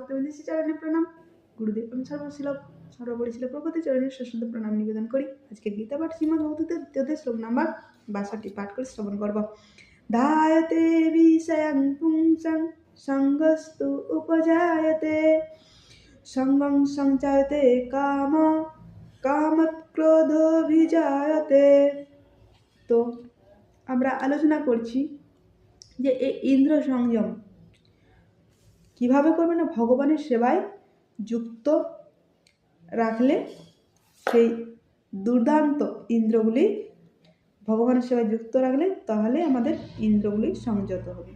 ভক্তবৃন্দ চরণে প্রণাম। গুরুদেব আমি সর্বোপরি ছিল প্রকৃতি চরণের সশ্রদ্ধ প্রণাম নিবেদন করি। আজকে গীতা পাঠ শ্রীমদ্ ভগবদ্গীতার দ্বিতীয় শ্লোক নাম্বার 62 পাঠ করে শ্রবণ করব। ধায়তে বিষয়ং পুংসং সঙ্গস্তু উপজায়তে সঙ্গং সঞ্চায়তে কাম কামৎ ক্রোধোভিজায়তে। তো আমরা আলোচনা করছি যে এই ইন্দ্র সংযম কিভাবে করবে না, ভগবানের সেবায় যুক্ত রাখলে সেই দুর্দান্ত ইন্দ্রগুলি ভগবানের সেবায় যুক্ত রাখলে তাহলে আমাদের ইন্দ্রগুলি সংযত হবে।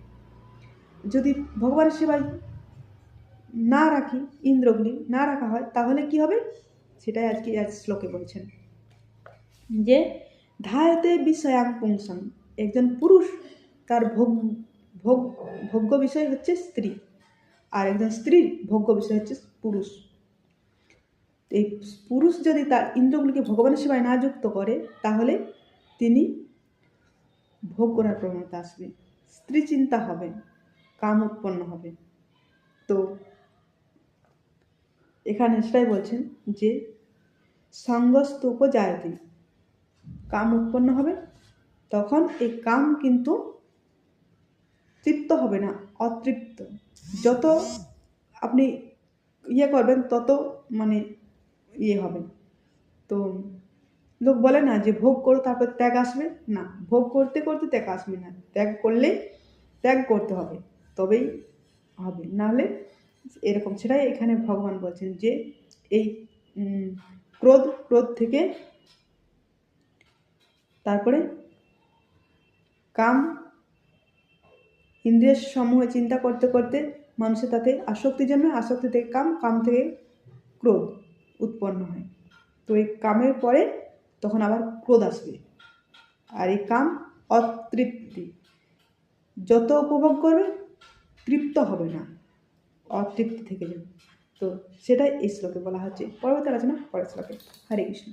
যদি ভগবানের সেবায় না রাখি, ইন্দ্রগুলি না রাখা হয়, তাহলে কি হবে সেটাই আজকে শ্লোকে বলছেন যে ধায়তে বিষয়াং পুংসং, একজন পুরুষ তার ভোগ্য বিষয় হচ্ছে স্ত্রী, আর একজন স্ত্রীর ভোগ্য বিষয় হচ্ছে পুরুষ। এই পুরুষ যদি তার ইন্দ্রগুলিকে ভগবানের সেবায় না যুক্ত করে তাহলে তিনি ভোগ করার প্রবণতা আসবে, স্ত্রী চিন্তা হবে, কাম উৎপন্ন হবে। তো এখানে সেটাই বলছেন যে সঙ্গস্তূপ জায়তে, কাম উৎপন্ন হবে, তখন এই কাম কিন্তু তৃপ্ত হবে না, অতৃপ্ত। যত আপনি করবেন তত হবে। তো লোক বলে না যে ভোগ করো তারপর ত্যাগ আসবে, না, ভোগ করতে করতে ত্যাগ আসবে না, ত্যাগ করলে ত্যাগ করতে হবে, তবেই হবে, নাহলে এরকম। সেটাই এখানে ভগবান বলছেন যে এই ক্রোধ থেকে তারপরে কাম, ইন্দ্রিয় সমূহে চিন্তা করতে করতে মানুষের তাতে আসক্তি জন্মে, আসক্তি থেকে কাম থেকে ক্রোধ উৎপন্ন হয়। তো এই কামের পরে তখন আবার ক্রোধ আসবে, আর এই কাম অতৃপ্তি, যত উপভোগ করবে তৃপ্ত হবে না, অতৃপ্তি থেকে যাবে। তো সেটাই এই শ্লোকে বলা হচ্ছে। পরবর্তী আলোচনা পরের শ্লোকে। হরে কৃষ্ণ।